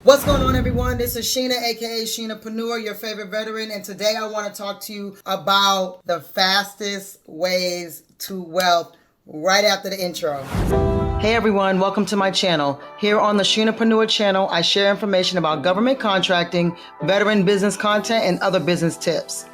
What's going on, everyone? This is Sheena, a.k.a. Sheenapreneur, your favorite veteran, and today I want to talk to you about the fastest ways to wealth right after the intro. Hey everyone, welcome to my channel. Here on the Sheenapreneur channel, I share information about government contracting, veteran business content, and other business tips.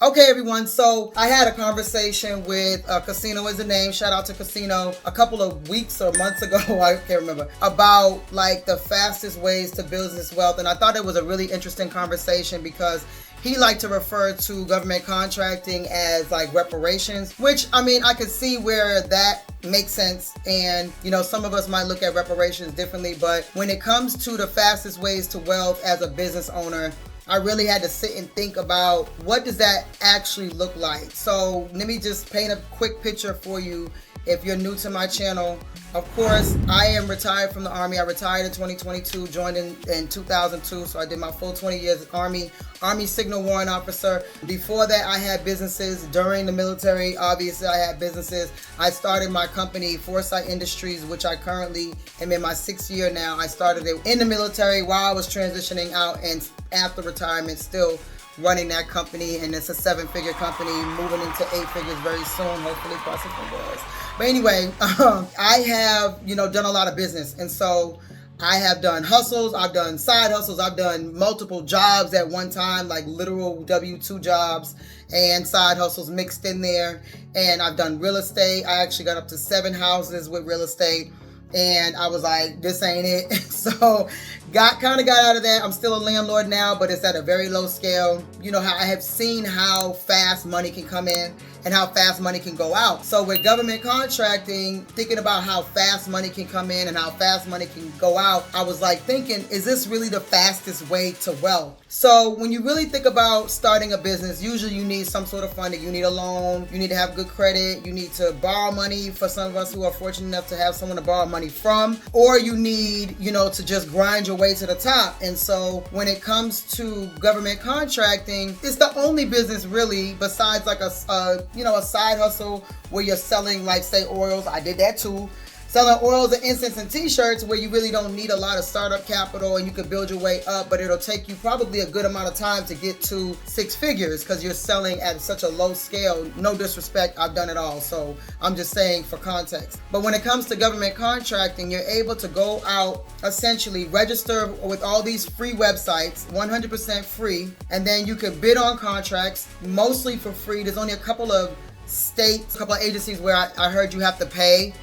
Okay, everyone, so I had a conversation with Casino is the name, shout out to Casino, a couple of weeks or months ago, I can't remember, about like the fastest ways to business wealth. And I thought it was a really interesting conversation because he liked to refer to government contracting as like reparations, which, I mean, I could see where that makes sense. And, you know, some of us might look at reparations differently, but when it comes to the fastest ways to wealth as a business owner, I really had to sit and think about what does that actually look like. So let me just paint a quick picture for you if you're new to my channel. Of course, I am retired from the Army. I retired in 2022, joined in 2002, so I did my full 20 years Army Signal Warrant Officer. Before that, I had businesses. During the military, obviously, I had businesses. I started my company, Foresight Industries, which I currently am in my 6th year now. I started it in the military while I was transitioning out, and after retirement, still running that company, and it's a 7-figure company, moving into 8 figures very soon, hopefully crossing fingers. But anyway, I have, done a lot of business, and so I have done hustles, I've done side hustles, I've done multiple jobs at one time, like literal W-2 jobs and side hustles mixed in there, and I've done real estate. I actually got up to 7 houses with real estate. And I was like, this ain't it. So kind of got out of that. I'm still a landlord now, but it's at a very low scale. You know, how I have seen how fast money can come in and how fast money can go out. So with government contracting, thinking about how fast money can come in and how fast money can go out, I was like thinking, is this really the fastest way to wealth? So when you really think about starting a business, usually you need some sort of funding. You need a loan, you need to have good credit, you need to borrow money for some of us who are fortunate enough to have someone to borrow money from, or you need, to just grind your way to the top. And so when it comes to government contracting, it's the only business really, besides like a side hustle where you're selling, like, say, oils. I did that too. Selling oils and incense and t-shirts, where you really don't need a lot of startup capital and you can build your way up, but it'll take you probably a good amount of time to get to 6 figures because you're selling at such a low scale. No disrespect, I've done it all, so I'm just saying for context. But when it comes to government contracting, you're able to go out, essentially register with all these free websites, 100% free, and then you can bid on contracts, mostly for free. There's only a couple of states, a couple of agencies where I heard you have to pay.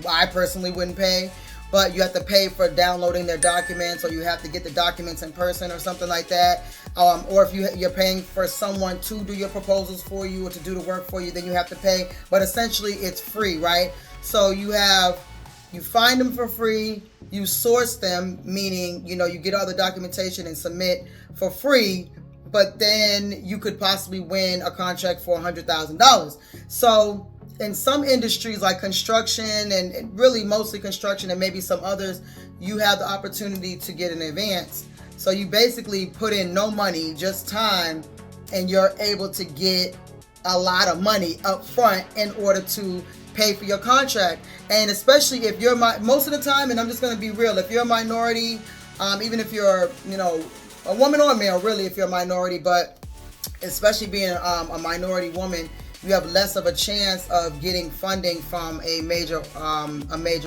I personally wouldn't pay, but you have to pay for downloading their documents, or you have to get the documents in person or something like that. Or if you're paying for someone to do your proposals for you or to do the work for you, then you have to pay. But essentially it's free, right? So you find them for free, you source them, meaning, you get all the documentation and submit for free, but then you could possibly win a contract for $100,000. So in some industries like construction, and really mostly construction and maybe some others, you have the opportunity to get an advance. So you basically put in no money, just time, and you're able to get a lot of money up front in order to pay for your contract. And especially if you're most of the time, and I'm just going to be real, if you're a minority, even if you're, a woman or a male, really, if you're a minority, but especially being a minority woman, you have less of a chance of getting funding from a major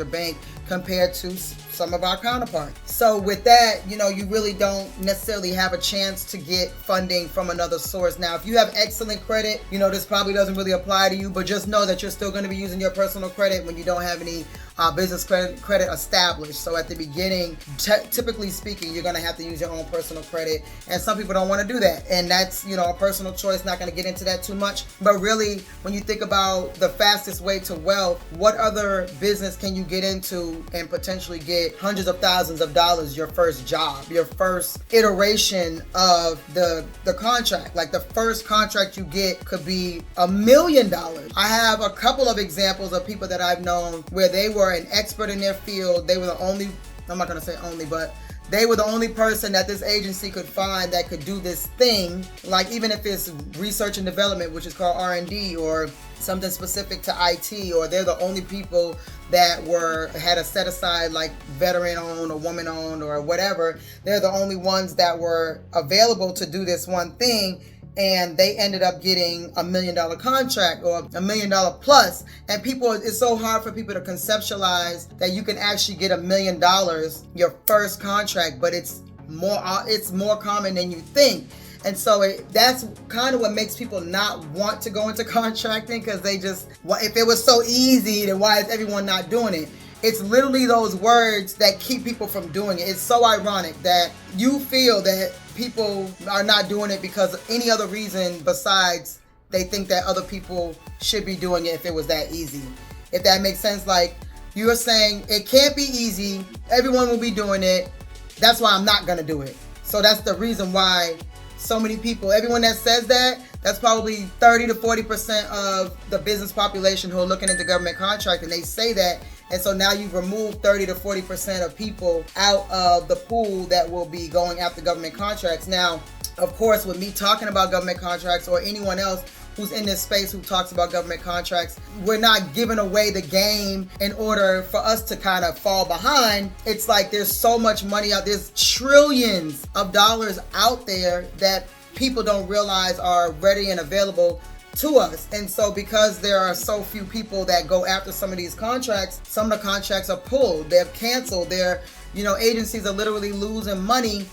bank compared to some of our counterparts. So with that, you really don't necessarily have a chance to get funding from another source. Now, if you have excellent credit, this probably doesn't really apply to you, but just know that you're still going to be using your personal credit when you don't have any business credit established. So at the beginning, typically speaking, you're going to have to use your own personal credit, and some people don't want to do that, and that's a personal choice. Not going to get into that too much, but really, when you think about the fastest way to wealth, what other business can you get into and potentially get hundreds of thousands of dollars your first job, your first iteration of the contract? Like, the first contract you get could be $1 million. I have a couple of examples of people that I've known where they were an expert in their field. They were the only, I'm not going to say only, but they were the only person that this agency could find that could do this thing, like even if it's research and development, which is called R&D, or something specific to IT, or they're the only people that had a set aside like veteran owned or woman owned or whatever. They're the only ones that were available to do this one thing. And they ended up getting $1 million contract, or $1 million plus. And it's so hard for people to conceptualize that you can actually get $1 million your first contract, but it's more common than you think. And so that's kind of what makes people not want to go into contracting, because if it was so easy, then why is everyone not doing it? It's literally those words that keep people from doing it. It's so ironic that you feel that people are not doing it because of any other reason besides they think that other people should be doing it if it was that easy. If that makes sense, like you're saying it can't be easy, everyone will be doing it, that's why I'm not gonna do it. So that's the reason why so many people, everyone that says that, that's probably 30 to 40% of the business population who are looking into government contracting. They say that. And so now you've removed 30 to 40% of people out of the pool that will be going after government contracts. Now, of course, with me talking about government contracts, or anyone else who's in this space who talks about government contracts, we're not giving away the game in order for us to kind of fall behind. It's like there's so much money out, there's trillions of dollars out there that people don't realize are ready and available to us. And so because there are so few people that go after some of these contracts, some of the contracts are pulled, they're canceled, agencies are literally losing money.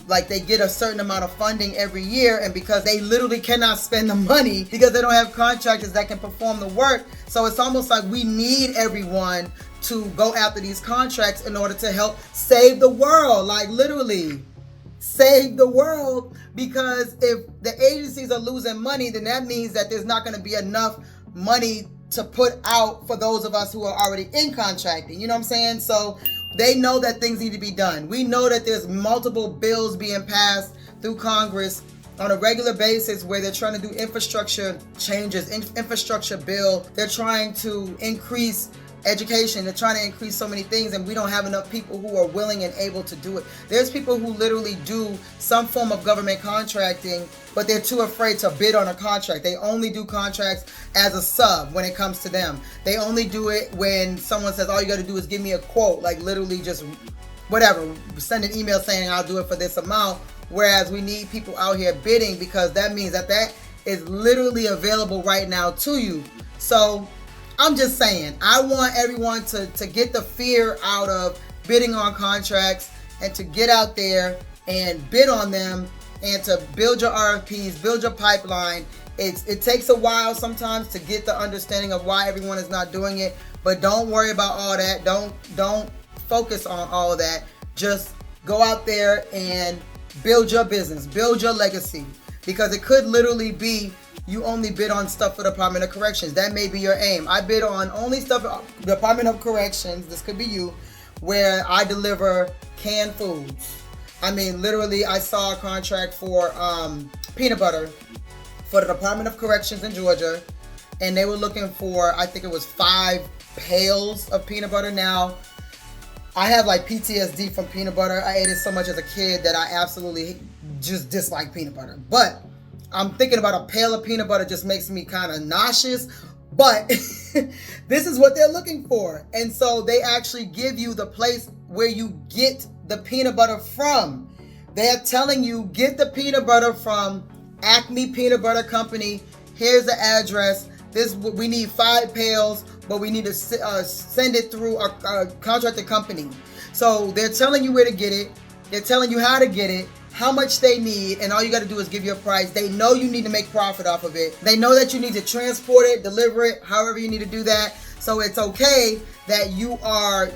Like they get a certain amount of funding every year, and because they literally cannot spend the money because they don't have contractors that can perform the work. So it's almost like we need everyone to go after these contracts in order to help save the world, like literally save the world. Because if the agencies are losing money, then that means that there's not going to be enough money to put out for those of us who are already in contracting. You know what I'm saying? So they know that things need to be done. We know that there's multiple bills being passed through Congress on a regular basis where they're trying to do infrastructure changes, infrastructure bill. They're trying to increase education. They're trying to increase so many things, and we don't have enough people who are willing and able to do it. There's people who literally do some form of government contracting, but they're too afraid to bid on a contract. They only do contracts as a sub when it comes to them. They only do it when someone says, all you got to do is give me a quote, like literally just whatever, send an email saying I'll do it for this amount. Whereas we need people out here bidding, because that means that is literally available right now to you. So I'm just saying, I want everyone to get the fear out of bidding on contracts, and to get out there and bid on them, and to build your RFPs, build your pipeline. It takes a while sometimes to get the understanding of why everyone is not doing it, but don't worry about all that. Don't focus on all of that. Just go out there and build your business, build your legacy, because it could literally be you only bid on stuff for the Department of Corrections. That may be your aim. I bid on only stuff for the Department of Corrections. This could be you, where I deliver canned foods. I mean, literally, I saw a contract for peanut butter for the Department of Corrections in Georgia, and they were looking for, I think it was 5 pails of peanut butter. Now, I have like PTSD from peanut butter. I ate it so much as a kid that I absolutely just dislike peanut butter. But I'm thinking about a pail of peanut butter just makes me kind of nauseous. But this is what they're looking for. And so they actually give you the place where you get the peanut butter from. They're telling you, get the peanut butter from Acme Peanut Butter Company. Here's the address. We need 5 pails, but we need to send it through a contracted company. So they're telling you where to get it. They're telling you how to get it, how much they need, and all you got to do is give your price. They know you need to make profit off of it. They know that you need to transport it, deliver it, however you need to do that. So it's okay that you are,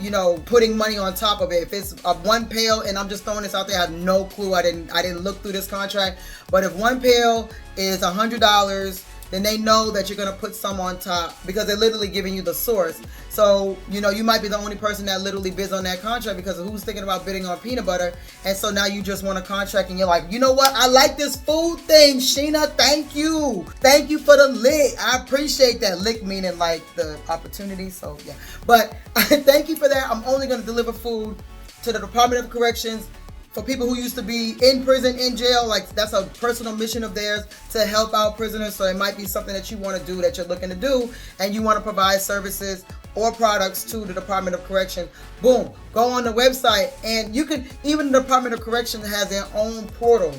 putting money on top of it. If it's a 1 pail, and I'm just throwing this out there, I have no clue. I didn't look through this contract. But if 1 pail is $100, then they know that you're going to put some on top, because they're literally giving you the source. So, you might be the only person that literally bids on that contract, because of who's thinking about bidding on peanut butter. And so now you just want a contract, and you're like, you know what? I like this food thing, Sheena. Thank you. Thank you for the lick. I appreciate that. Lick meaning like the opportunity. So, yeah. But thank you for that. I'm only going to deliver food to the Department of Corrections. For people who used to be in prison, in jail, like that's a personal mission of theirs to help out prisoners. So it might be something that you want to do, that you're looking to do, and you want to provide services or products to the Department of Correction. Boom, go on the website, and you can, even the Department of Correction has their own portal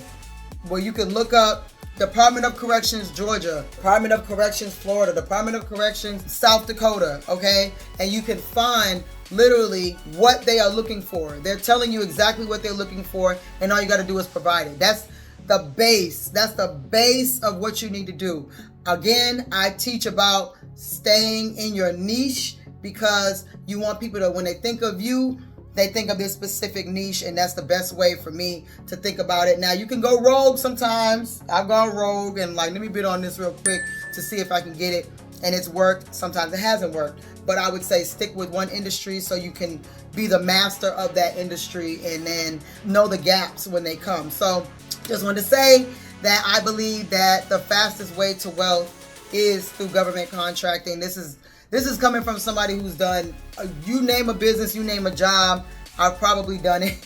where you can look up Department of Corrections Georgia, Department of Corrections Florida, Department of Corrections South Dakota, okay? And you can find literally what they are looking for. They're telling you exactly what they're looking for, and all you got to do is provide it. That's the base. That's the base of what you need to do. Again, I teach about staying in your niche, because you want people to, when they think of you, they think of this specific niche, and that's the best way for me to think about it. Now, you can go rogue sometimes. I've gone rogue and like, let me bid on this real quick to see if I can get it, and it's worked. Sometimes it hasn't worked, but I would say stick with one industry so you can be the master of that industry and then know the gaps when they come. So just wanted to say that I believe that the fastest way to wealth is through government contracting. This is coming from somebody who's done, you name a business, you name a job, I've probably done it.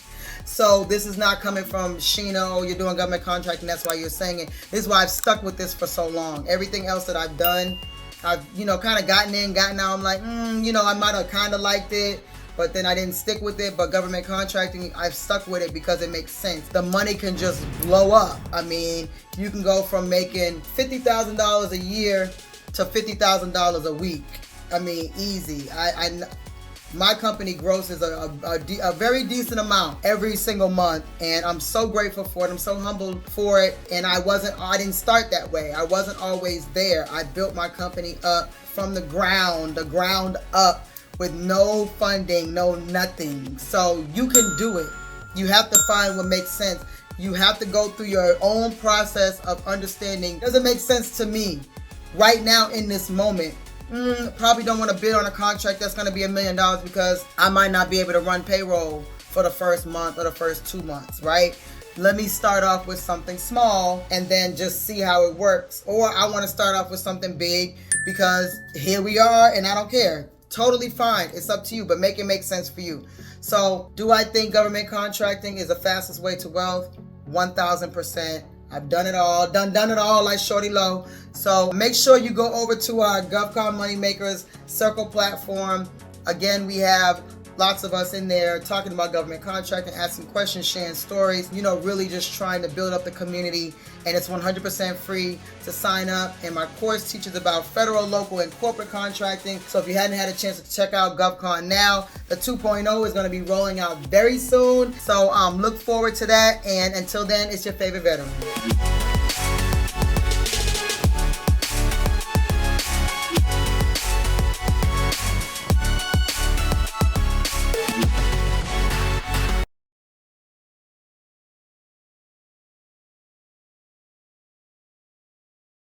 So this is not coming from Sheena, oh, you're doing government contracting, that's why you're saying it. This is why I've stuck with this for so long. Everything else that I've done, I've, kind of gotten in, gotten out. I'm like, I might have kind of liked it, but then I didn't stick with it. But government contracting, I've stuck with it because it makes sense. The money can just blow up. I mean, you can go from making $50,000 a year to $50,000 a week. I mean, easy. My company grosses a very decent amount every single month, and I'm so grateful for it. I'm so humbled for it. And I didn't start that way. I wasn't always there. I built my company up from the ground up, with no funding, no nothing. So you can do it. You have to find what makes sense. You have to go through your own process of understanding, does it make sense to me right now in this moment? Probably don't want to bid on a contract that's going to be $1 million, because I might not be able to run payroll for the first month or the first 2 months, right? Let me start off with something small and then just see how it works. Or I want to start off with something big because here we are and I don't care. Totally fine. It's up to you, but make it make sense for you. So do I think government contracting is the fastest way to wealth? 1000%. I've done it all, done it all like Shorty Low. So make sure you go over to our GovCon Moneymakers Circle platform. Again, we have lots of us in there talking about government contracting, asking questions, sharing stories, really just trying to build up the community. And it's 100% free to sign up. And my course teaches about federal, local, and corporate contracting. So if you hadn't had a chance to check out GovCon Now, the 2.0 is going to be rolling out very soon. So look forward to that. And until then, it's your favorite veteran.